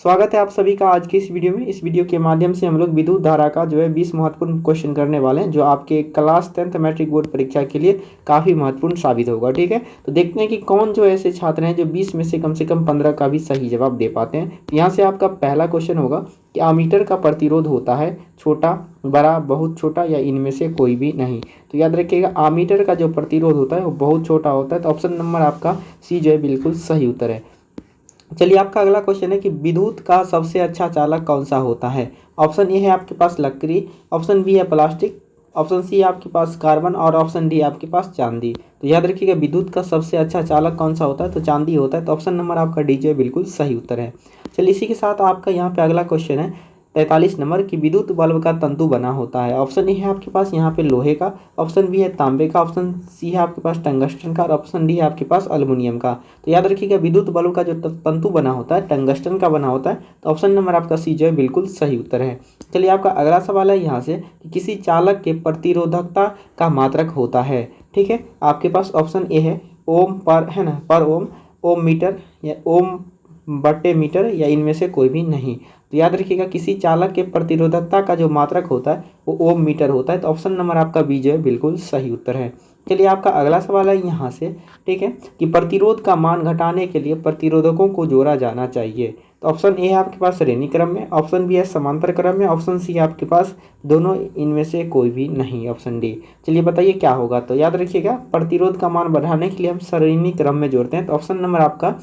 स्वागत है आप सभी का आज की इस वीडियो में। इस वीडियो के माध्यम से हम लोग विद्युत धारा का 20 महत्वपूर्ण क्वेश्चन करने वाले हैं, जो आपके क्लास 10th मैट्रिक बोर्ड परीक्षा के लिए काफ़ी महत्वपूर्ण साबित होगा। ठीक है, तो देखते हैं कि कौन जो ऐसे छात्र हैं जो 20 में से कम 15 का भी सही जवाब दे पाते हैं। तो यहाँ से आपका पहला क्वेश्चन होगा कि आमीटर का प्रतिरोध होता है छोटा, बड़ा, बहुत छोटा या इनमें से कोई भी नहीं। तो याद रखिएगा, आमीटर का जो प्रतिरोध होता है वो बहुत छोटा होता है। तो ऑप्शन नंबर आपका सी जो है बिल्कुल सही उत्तर है। चलिए, आपका अगला क्वेश्चन है कि विद्युत का सबसे अच्छा चालक कौन सा होता है। ऑप्शन ए है आपके पास लकड़ी, ऑप्शन बी है प्लास्टिक, ऑप्शन सी है आपके पास कार्बन और ऑप्शन डी है आपके पास चांदी। तो याद रखिएगा, विद्युत का सबसे अच्छा चालक कौन सा होता है, तो चांदी होता है। तो ऑप्शन नंबर आपका डी जो है बिल्कुल सही उत्तर है। चलिए, इसी के साथ आपका यहाँ पे अगला क्वेश्चन है 43 नंबर की विद्युत बल्ब का तंतु बना होता है। ऑप्शन ए है आपके पास यहाँ पे लोहे का, ऑप्शन बी है तांबे का, ऑप्शन सी है आपके पास टंगस्टन का और ऑप्शन डी है आपके पास एल्युमिनियम का। तो याद रखिएगा, विद्युत बल्ब का जो तंतु बना होता है टंगस्टन का बना होता है। तो ऑप्शन नंबर आपका सी जो है बिल्कुल सही उत्तर है। चलिए, आपका अगला सवाल है यहाँ से कि किसी चालक के प्रतिरोधकता का मात्रक होता है। ठीक है, आपके पास ऑप्शन ए है ओम पर, है ना, पर ओम, ओम मीटर या ओम बटे मीटर या इनमें से कोई भी नहीं। तो याद रखिएगा, किसी चालक के प्रतिरोधकता का जो मात्रक होता है वो ओम मीटर होता है। तो ऑप्शन नंबर आपका बी जो है बिल्कुल सही उत्तर है। चलिए, आपका अगला सवाल है यहाँ से, ठीक है, कि प्रतिरोध का मान घटाने के लिए प्रतिरोधकों को जोड़ा जाना चाहिए। तो ऑप्शन ए है आपके पास श्रेणी क्रम में, ऑप्शन बी है समांतर क्रम में, ऑप्शन सी है आपके पास दोनों इनमें से कोई भी नहीं, ऑप्शन डी। चलिए बताइए क्या होगा। तो याद रखिएगा, प्रतिरोध का मान बढ़ाने के लिए हम श्रेणी क्रम में जोड़ते हैं। तो ऑप्शन नंबर आपका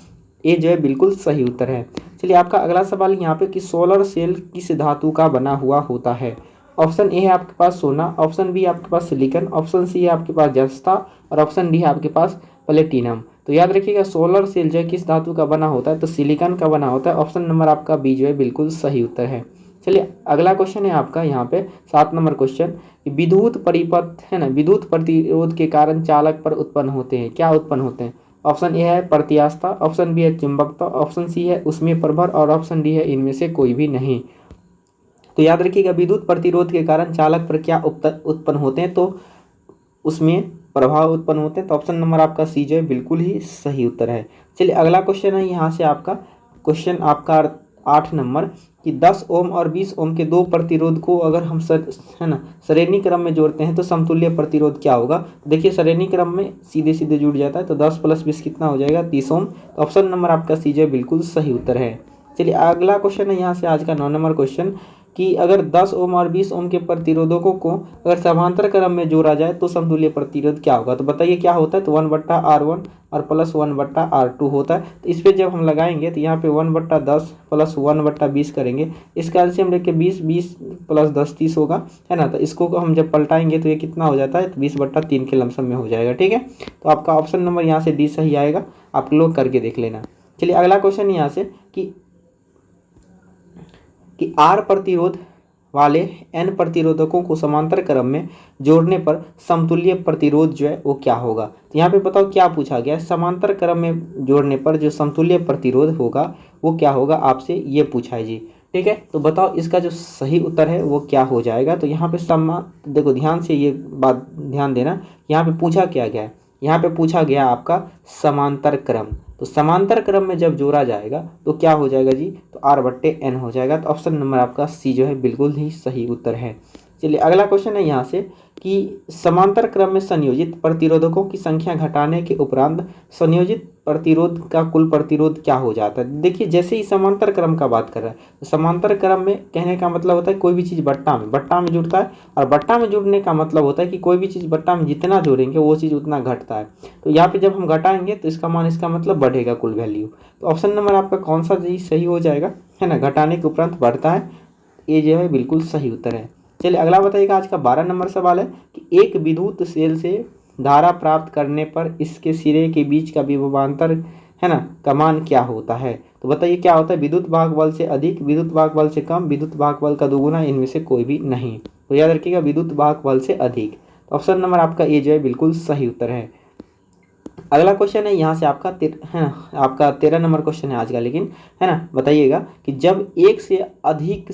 ए जो है बिल्कुल सही उत्तर है। चलिए, आपका अगला सवाल यहाँ पे कि सोलर सेल किस धातु का बना हुआ होता है। ऑप्शन ए है आपके पास सोना, ऑप्शन बी आपके पास सिलिकॉन, ऑप्शन सी है आपके पास जस्ता और ऑप्शन डी है आपके पास प्लेटिनम। तो याद रखिएगा, सोलर सेल जो है किस धातु का बना होता है, तो सिलिकॉन का बना होता है। ऑप्शन नंबर आपका बी जो है बिल्कुल सही उत्तर है। चलिए, अगला क्वेश्चन है आपका यहाँ पे 7 नंबर क्वेश्चन कि विद्युत परिपथ, है ना, विद्युत प्रतिरोध के कारण चालक पर उत्पन्न होते हैं। क्या उत्पन्न होते हैं। ऑप्शन ए है प्रत्यास्थता, ऑप्शन बी है चुंबकत्व, ऑप्शन सी है उसमें प्रभर और ऑप्शन डी है इनमें से कोई भी नहीं। तो याद रखिएगा, विद्युत प्रतिरोध के कारण चालक पर क्या उत्पन्न होते हैं, तो उसमें प्रभाव उत्पन्न होते हैं। तो ऑप्शन नंबर आपका सी जो है बिल्कुल ही सही उत्तर है। चलिए, अगला क्वेश्चन है यहाँ से आपका क्वेश्चन आपका 8 नंबर कि 10 ओम और 20 ओम के दो प्रतिरोध को अगर हम है ना श्रेणी क्रम में जोड़ते हैं तो समतुल्य प्रतिरोध क्या होगा। देखिए, श्रेणी क्रम में सीधे सीधे जुड़ जाता है। तो 10 + 20 कितना हो जाएगा, 30 ओम। तो ऑप्शन नंबर आपका सी जो है बिल्कुल सही उत्तर है। चलिए, अगला क्वेश्चन है यहाँ से आज का 9 नंबर क्वेश्चन कि अगर 10 ओम और 20 ओम के प्रतिरोधकों को अगर समांतर क्रम में जोड़ा जाए तो समतुल्य प्रतिरोध क्या होगा। तो बताइए क्या होता है। तो 1/R1 और प्लस 1/R2 होता है। तो इस पर जब हम लगाएंगे तो यहाँ पे 1/10 प्लस 1/20 करेंगे। इसका एलसीएम लेके 20, 20 + 10 30 होगा, है ना। तो इसको हम जब पलटाएंगे तो ये कितना हो जाता है, तो 20/3 के लमसम में हो जाएगा। ठीक है, तो आपका ऑप्शन नंबर यहाँ से डी सही आएगा, आप लोग करके देख लेना। चलिए, अगला क्वेश्चन यहाँ से कि आर प्रतिरोध वाले n प्रतिरोधकों को समांतर क्रम में जोड़ने पर समतुल्य प्रतिरोध जो है वो क्या होगा। तो यहाँ पे बताओ क्या पूछा गया है, समांतर क्रम में जोड़ने पर जो समतुल्य प्रतिरोध होगा वो क्या होगा, आपसे ये पूछा है जी। ठीक है, तो बताओ इसका जो सही उत्तर है वो क्या हो जाएगा। तो यहाँ पे देखो ध्यान से ये बात ध्यान देना, यहाँ पे पूछा क्या गया है, यहाँ पे पूछा गया आपका समांतर क्रम। तो समांतर क्रम में जब जोड़ा जाएगा तो क्या हो जाएगा जी, तो R/N हो जाएगा। तो ऑप्शन नंबर आपका सी जो है बिल्कुल ही सही उत्तर है। चलिए, अगला क्वेश्चन है यहाँ से कि समांतर क्रम में संयोजित प्रतिरोधकों की संख्या घटाने के उपरांत संयोजित प्रतिरोध का कुल प्रतिरोध क्या हो जाता है। देखिए, जैसे ही समांतर क्रम का बात कर रहा है, तो समांतर क्रम में कहने का मतलब होता है कोई भी चीज़ बट्टा में जुड़ता है, और बट्टा में जुड़ने का मतलब होता है कि कोई भी चीज़ बट्टा में जितना जोड़ेंगे वो चीज़ उतना घटता है। तो यहाँ पे जब हम घटाएंगे तो इसका मान, इसका मतलब बढ़ेगा कुल वैल्यू। तो ऑप्शन नंबर आपका कौन सा जी सही हो जाएगा, है ना, घटाने के उपरांत बढ़ता है, ये जो है बिल्कुल सही उत्तर है। चलिए, अगला बताइएगा, आज का 12 नंबर सवाल है कि एक विद्युत सेल से धारा प्राप्त करने पर इसके सिरे के बीच का विभवांतर, है ना, का मान क्या होता है। तो बताइए क्या होता है, विद्युत वाहक बल से अधिक, विद्युत वाहक बल से कम, विद्युत वाहक बल का दोगुना, इनमें से कोई भी नहीं। तो याद रखिएगा, विद्युत वाहक बल से अधिक। तो ऑप्शन नंबर आपका ए जो है बिल्कुल सही उत्तर है। अगला क्वेश्चन है यहाँ से आपका है ना, आपका 13 नंबर क्वेश्चन है आज का, लेकिन है ना, बताइएगा कि जब एक से अधिक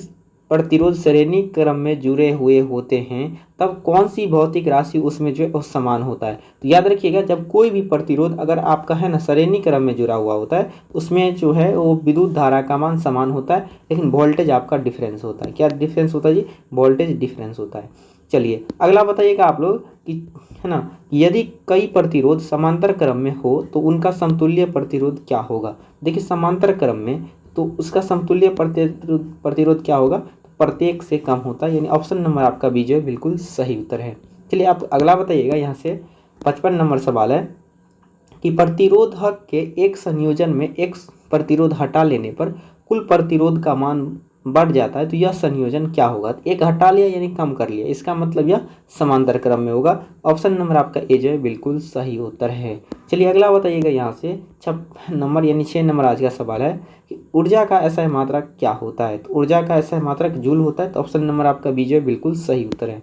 प्रतिरोध श्रेणी क्रम में जुड़े हुए होते हैं तब कौन सी भौतिक राशि उसमें जो है वो समान होता है। तो याद रखिएगा, जब कोई भी प्रतिरोध अगर आपका है ना श्रेणी क्रम में जुड़ा हुआ होता है उसमें जो है वो विद्युत धारा का मान समान होता है, लेकिन वोल्टेज आपका डिफरेंस होता है। क्या डिफरेंस होता है जी? वोल्टेज डिफरेंस होता है। चलिए अगला बताइएगा आप लोग कि है ना, यदि कई प्रतिरोध समांतर क्रम में हो तो उनका समतुल्य प्रतिरोध क्या होगा। देखिए समांतर क्रम में तो उसका समतुल्य प्रतिरोध क्या होगा, प्रत्येक से कम होता है, यानी ऑप्शन नंबर आपका बी जो है बिल्कुल सही उत्तर है। चलिए आप अगला बताइएगा, यहाँ से 55 नंबर सवाल है कि प्रतिरोधक के एक संयोजन में एक प्रतिरोध हटा लेने पर कुल प्रतिरोध का मान बढ़ जाता है तो यह संयोजन क्या होगा। तो एक हटा लिया यानी कम कर लिया, इसका मतलब यह समांतर क्रम में होगा। ऑप्शन नंबर आपका ए जो है बिल्कुल सही उत्तर है। चलिए अगला बताइएगा, यहाँ से 56 नंबर यानी 6 नंबर आज का सवाल है कि ऊर्जा का ऐसा मात्रक क्या होता है। तो ऊर्जा का ऐसा मात्रक जूल होता है। तो ऑप्शन नंबर आपका बी जो है बिल्कुल सही उत्तर है।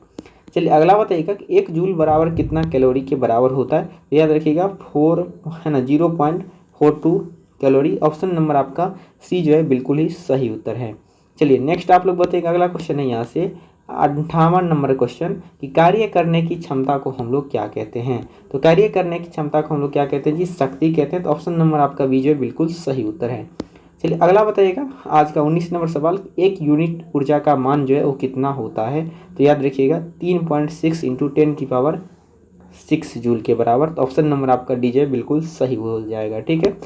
चलिए अगला बताइएगा कि 1 जूल बराबर कितना कैलोरी के बराबर होता है। तो याद रखिएगा 4 है ना 0.42 कैलोरी। ऑप्शन नंबर आपका सी जो है बिल्कुल ही सही उत्तर है। चलिए नेक्स्ट आप लोग बताइएगा, अगला क्वेश्चन है यहाँ से 58 नंबर क्वेश्चन कि कार्य करने की क्षमता को हम लोग क्या कहते हैं। तो कार्य करने की क्षमता को हम लोग क्या कहते हैं जी? शक्ति कहते हैं। तो ऑप्शन नंबर आपका बी जो है बिल्कुल सही उत्तर है। चलिए अगला बताइएगा, आज का 19 नंबर सवाल, एक यूनिट ऊर्जा का मान जो है वो कितना होता है। तो याद रखिएगा 3.6 × 10⁻6 जूल के बराबर। तो ऑप्शन नंबर आपका डी जो है बिल्कुल सही हो जाएगा। ठीक है,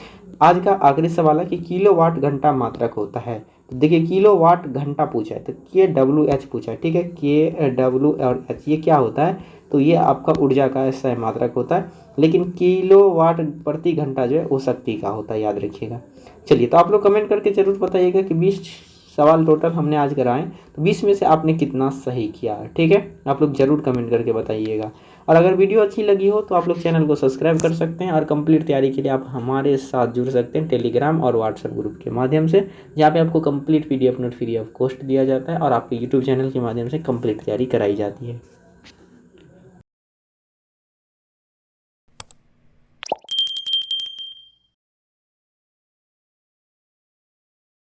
आज का आखिरी सवाल है कि किलोवाट घंटा मात्रक होता है। तो देखिए किलोवाट घंटा पूछा है तो KWH पूछा है। ठीक है, KWH ये क्या होता है, तो ये आपका ऊर्जा का ऐसा मात्रक होता है, लेकिन किलोवाट प्रति घंटा जो है वो शक्ति का होता है, याद रखिएगा। चलिए तो आप लोग कमेंट करके जरूर बताइएगा कि 20 सवाल टोटल हमने आज कराए तो 20 में से आपने कितना सही किया। ठीक है, आप लोग जरूर कमेंट करके बताइएगा। और अगर वीडियो अच्छी लगी हो तो आप लोग चैनल को सब्सक्राइब कर सकते हैं और कंप्लीट तैयारी के लिए आप हमारे साथ जुड़ सकते हैं टेलीग्राम और व्हाट्सएप ग्रुप के माध्यम से, जहाँ पे आपको complete PDF note free of cost दिया जाता है और आपके यूट्यूब चैनल के माध्यम से कंप्लीट तैयारी कराई जाती है।